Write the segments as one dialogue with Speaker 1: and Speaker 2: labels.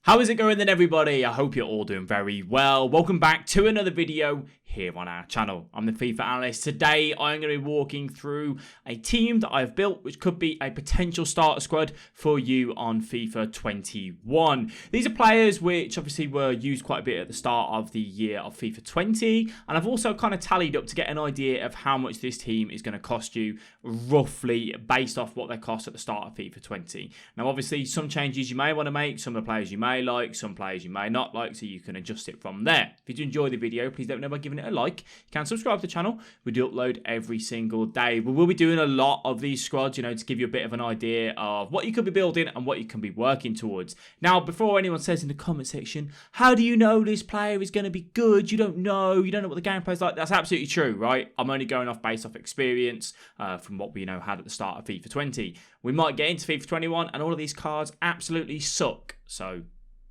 Speaker 1: How is it going then, everybody? I hope you're all doing very well. Welcome back to another video here on our channel. I'm the FIFA Analyst. Today I'm going to be walking through a team that I've built which could be a potential starter squad for you on FIFA 21. These are players which obviously were used quite a bit at the start of the year of FIFA 20, and I've also kind of tallied up to get an idea of how much this team is going to cost you roughly based off what they cost at the start of FIFA 20. Now obviously some changes you may want to make, some of the players you may like, some players you may not like, so you can adjust it from there. If you do enjoy the video, please let me know by giving it a like. You can subscribe to the channel. We do upload every single day. We will be doing a lot of these squads, you know, to give you a bit of an idea of what you could be building and what you can be working towards. Now, before anyone says in the comment section, how do you know this player is going to be good? You don't know what the gameplay is like. That's absolutely true, right? I'm only going based off experience from what we had at the start of FIFA 20. We might get into FIFA 21 and all of these cards absolutely suck. So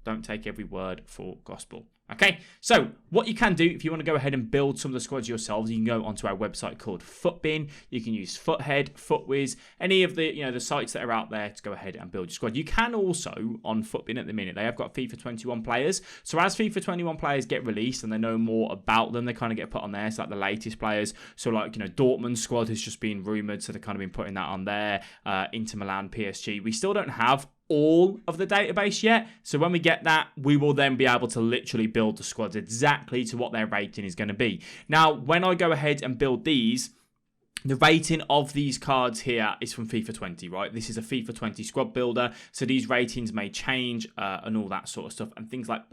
Speaker 1: don't take every word for gospel. Okay, so what you can do if you want to go ahead and build some of the squads yourselves, you can go onto our website called Footbin. You can use Foothead, Footwiz, any of the the sites that are out there to go ahead and build your squad. You can also on Footbin at the minute they have got FIFA 21 players. So as FIFA 21 players get released and they know more about them, they kind of get put on there. So like the latest players, so like Dortmund's squad has just been rumored, so they've kind of been putting that on there. Inter Milan, PSG. We still don't have all of the database yet, so when we get that, we will then be able to literally build the squads exactly to what their rating is going to be. Now, when I go ahead and build these, the rating of these cards here is from FIFA 20, right? This is a FIFA 20 squad builder, so these ratings may change and all that sort of stuff, and things like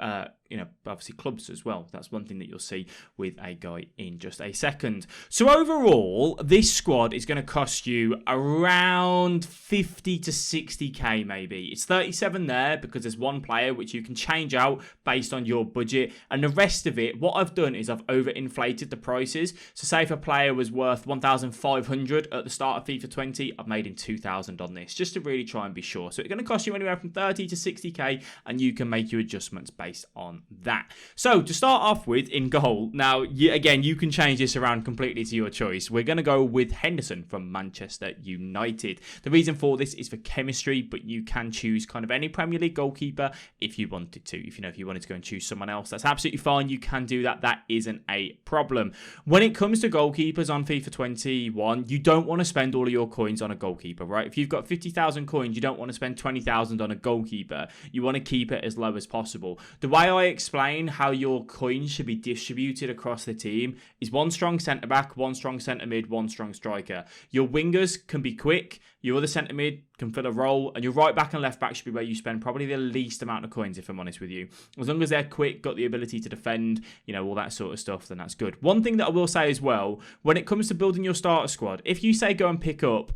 Speaker 1: obviously clubs as well. That's one thing that you'll see with a guy in just a second. So overall, this squad is going to cost you around 50 to 60k maybe. It's 37 there because there's one player which you can change out based on your budget, and the rest of it, what I've done is I've overinflated the prices. So say if a player was worth 1,500 at the start of FIFA 20, I've made him 2,000 on this, just to really try and be sure. So it's going to cost you anywhere from 30 to 60k, and you can make your adjustments based on that. So to start off with, in goal, now again you can change this around completely to your choice. We're going to go with Henderson from Manchester United. The reason for this is for chemistry, but you can choose kind of any Premier League goalkeeper if you wanted to. If you wanted to go and choose someone else, that's absolutely fine. You can do that. That isn't a problem. When it comes to goalkeepers on FIFA 21, you don't want to spend all of your coins on a goalkeeper, right? If you've got 50,000 coins, you don't want to spend 20,000 on a goalkeeper. You want to keep it as low as possible. The way I explain how your coins should be distributed across the team is one strong centre-back, one strong centre-mid, one strong striker. Your wingers can be quick, your other centre-mid can fill a role, and your right-back and left-back should be where you spend probably the least amount of coins, if I'm honest with you. As long as they're quick, got the ability to defend, all that sort of stuff, then that's good. One thing that I will say as well, when it comes to building your starter squad, if you say go and pick up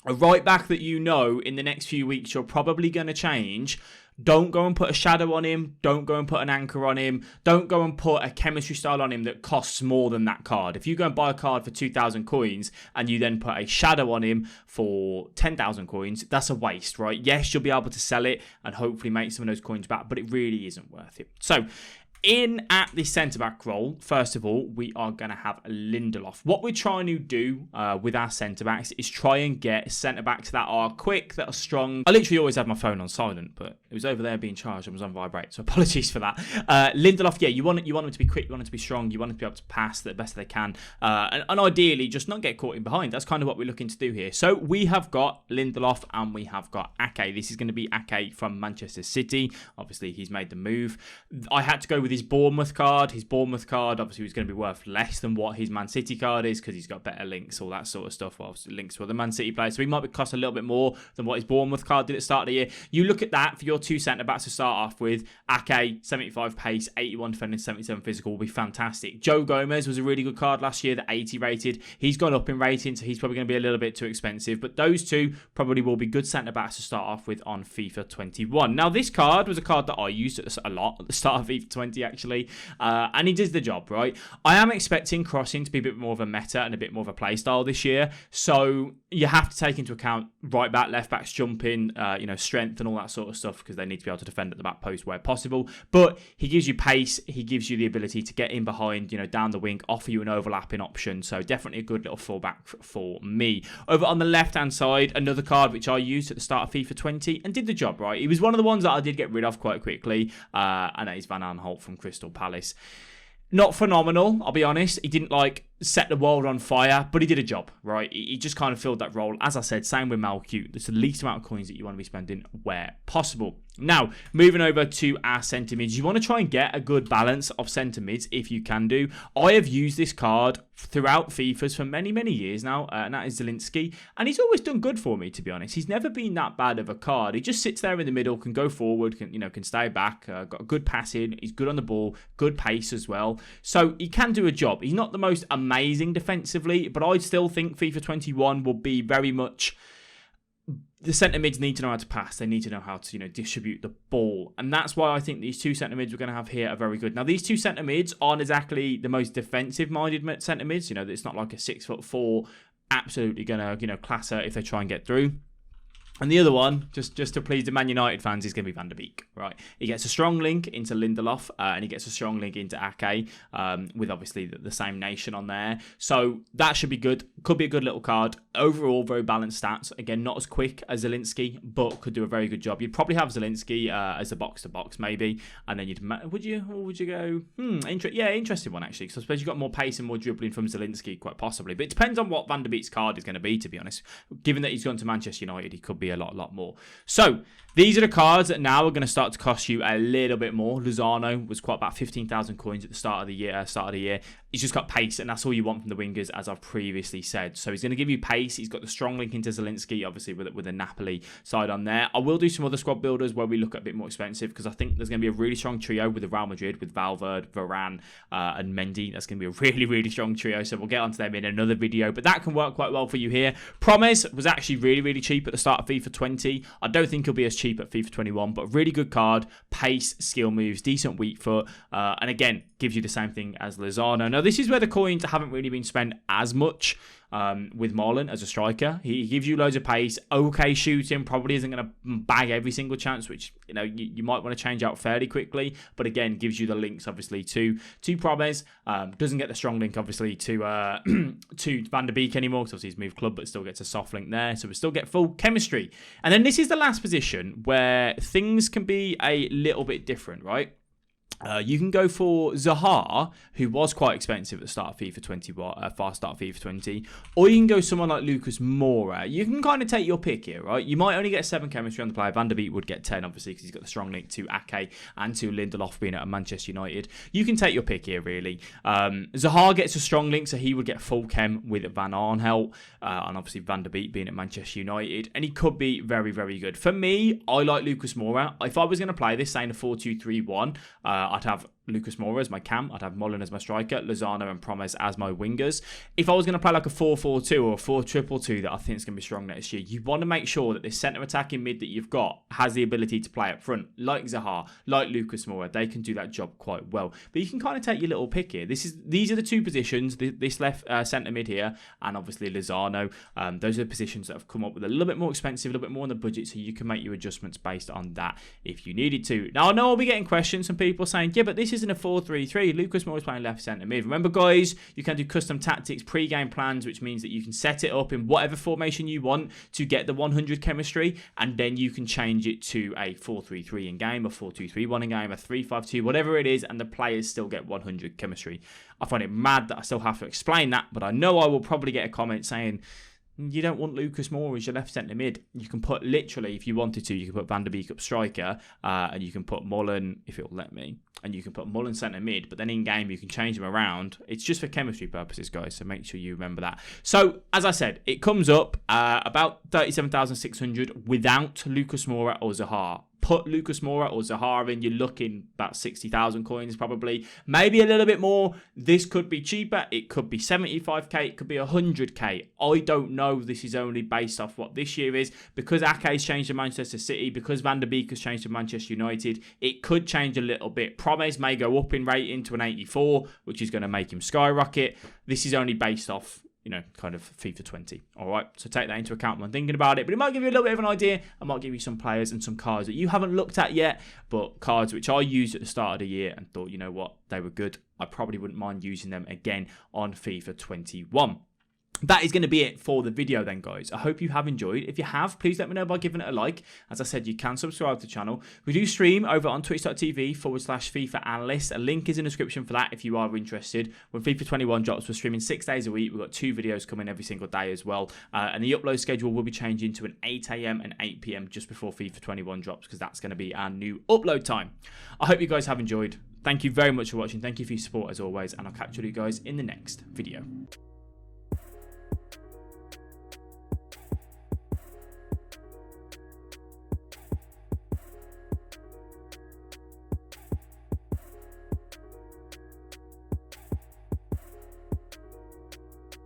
Speaker 1: a right-back that in the next few weeks you're probably going to change, don't go and put a shadow on him. Don't go and put an anchor on him. Don't go and put a chemistry style on him that costs more than that card. If you go and buy a card for 2,000 coins and you then put a shadow on him for 10,000 coins, that's a waste, right? Yes, you'll be able to sell it and hopefully make some of those coins back, but it really isn't worth it. So in at the centre-back role, first of all, we are going to have Lindelof. What we're trying to do with our centre-backs is try and get centre-backs that are quick, that are strong. I literally always have my phone on silent, but it was over there being charged and was on vibrate, so apologies for that. Lindelof, yeah, you want him to be quick, you want him to be strong, you want him to be able to pass the best they can, and ideally just not get caught in behind. That's kind of what we're looking to do here. So we have got Lindelof and we have got Ake. This is going to be Ake from Manchester City. Obviously, he's made the move. I had to go with his Bournemouth card. His Bournemouth card obviously was going to be worth less than what his Man City card is because he's got better links, all that sort of stuff. Well, obviously links to other Man City players, so he might cost a little bit more than what his Bournemouth card did at the start of the year. You look at that for your two centre-backs to start off with. Ake, 75 pace, 81 defending, 77 physical will be fantastic. Joe Gomez was a really good card last year, the 80 rated. He's gone up in rating, so he's probably going to be a little bit too expensive, but those two probably will be good centre-backs to start off with on FIFA 21. Now, this card was a card that I used a lot at the start of FIFA 20, actually. And he does the job, right? I am expecting crossing to be a bit more of a meta and a bit more of a play style this year. So you have to take into account right back, left backs jumping, strength and all that sort of stuff, because they need to be able to defend at the back post where possible. But he gives you pace. He gives you the ability to get in behind, down the wing, offer you an overlapping option. So definitely a good little fullback for me. Over on the left-hand side, another card which I used at the start of FIFA 20 and did the job, right? He was one of the ones that I did get rid of quite quickly, and that is Van Aanholt from Crystal Palace. Not phenomenal, I'll be honest. He didn't set the world on fire, but he did a job, right? He just kind of filled that role. As I said, same with Malcute. There's the least amount of coins that you want to be spending where possible. Now, moving over to our centre mids. You want to try and get a good balance of centre mids if you can do. I have used this card throughout FIFAs for many, many years now, and that is Zielinski. And he's always done good for me, to be honest. He's never been that bad of a card. He just sits there in the middle, can go forward, can stay back, got a good passing. He's good on the ball, good pace as well. So he can do a job. He's not the most amazing defensively, but I still think FIFA 21 will be very much... The centre mids need to know how to pass. They need to know how to, distribute the ball. And that's why I think these two centre mids we're going to have here are very good. Now, these two centre mids aren't exactly the most defensive-minded centre mids. It's not like a 6'4", absolutely going to class her if they try and get through. And the other one, just to please the Man United fans, is going to be Van der Beek, right? He gets a strong link into Lindelof, and he gets a strong link into Ake, with obviously the same nation on there. So that should be good. Could be a good little card. Overall, very balanced stats. Again, not as quick as Zielinski, but could do a very good job. You'd probably have Zielinski as a box-to-box, maybe, and then would you go? Interesting one, actually, because I suppose you've got more pace and more dribbling from Zielinski, quite possibly. But it depends on what Van der Beek's card is going to be, to be honest. Given that he's gone to Manchester United, he could be a lot more. So these are the cards that now are going to start to cost you a little bit more. Lozano was quite about 15,000 coins at the start of the year. He's just got pace, and that's all you want from the wingers, as I've previously said. So he's going to give you pace. He's got the strong link into Zielinski, obviously with a Napoli side on there. I will do some other squad builders where we look at a bit more expensive, because I think there's going to be a really strong trio with the Real Madrid, with Valverde, Varane, and Mendy. That's going to be a really, really strong trio. So we'll get onto them in another video, but that can work quite well for you here. Promes was actually really, really cheap at the start of FIFA 20. I don't think he'll be as cheap at FIFA 21, but a really good card. Pace, skill moves, decent weak foot, and again, gives you the same thing as Lozano. Now, this is where the coins haven't really been spent as much with Marlon as a striker. He gives you loads of pace, okay shooting, probably isn't going to bag every single chance, which you might want to change out fairly quickly, but again, gives you the links, obviously, to Promes. Doesn't get the strong link, obviously, to Van der Beek anymore, because obviously he's moved club, but still gets a soft link there, so we still get full chemistry. And then this is the last position where things can be a little bit different, right? You can go for Zaha, who was quite expensive at the start of FIFA 20, fast start of FIFA 20, or you can go someone like Lucas Moura. You can kind of take your pick here, right? You might only get 7 chemistry on the player. Van der Beek would get 10, obviously, because he's got the strong link to Ake and to Lindelof being at Manchester United. You can take your pick here, really. Zaha gets a strong link, so he would get full chem with Van Aanholt, and obviously Van der Beek being at Manchester United, and he could be very, very good. For me, I like Lucas Moura. If I was going to play this, saying a 4-2-3-1, I'd have Lucas Moura as my cam. I'd have Mullen as my striker, Lozano and Promes as my wingers. If I was going to play like a 4-4-2 or a 4-2-2 that I think is going to be strong next year, you want to make sure that this centre attacking mid that you've got has the ability to play up front, like Zaha, like Lucas Moura. They can do that job quite well. But you can kind of take your little pick here. These are the two positions, this left centre mid here, and obviously Lozano. Those are the positions that have come up with a little bit more expensive, a little bit more on the budget, so you can make your adjustments based on that if you needed to. Now, I know I'll be getting questions from people saying, yeah, but this isn't a 4-3-3. Lucas Moura is playing left centre mid. Remember, guys, you can do custom tactics, pre-game plans, which means that you can set it up in whatever formation you want to get the 100 chemistry, and then you can change it to a 4-3-3 in game, a 4-2-3-1 in game, a 3-5-2, whatever it is, and the players still get 100 chemistry. I find it mad that I still have to explain that, but I know I will probably get a comment saying, you don't want Lucas Moura as your left centre mid. You can put, literally, if you wanted to, you can put Van der Beek up striker, and you can put Mullen, if it'll let me, and you can put Mullen centre mid, but then in game you can change them around. It's just for chemistry purposes, guys, so make sure you remember that. So, as I said, it comes up about 37,600 without Lucas Moura or Zaha. Put Lucas Moura or Zaha in, you're looking about 60,000 coins probably. Maybe a little bit more. This could be cheaper. It could be 75k. It could be 100k. I don't know. This is only based off what this year is. Because Ake's changed to Manchester City, because Van der Beek has changed to Manchester United, it could change a little bit. Promes may go up in rating to an 84, which is going to make him skyrocket. This is only based off kind of FIFA 20. All right, so take that into account when thinking about it. But it might give you a little bit of an idea. I might give you some players and some cards that you haven't looked at yet, but cards which I used at the start of the year and thought, you know what, they were good. I probably wouldn't mind using them again on FIFA 21. That is going to be it for the video then, guys. I hope you have enjoyed. If you have, please let me know by giving it a like. As I said, you can subscribe to the channel. We do stream over on twitch.tv/FIFA Analyst. A link is in the description for that if you are interested. When FIFA 21 drops, we're streaming 6 days a week. We've got 2 videos coming every single day as well. And the upload schedule will be changing to an 8 AM and 8 PM just before FIFA 21 drops, because that's going to be our new upload time. I hope you guys have enjoyed. Thank you very much for watching. Thank you for your support as always. And I'll catch you guys in the next video.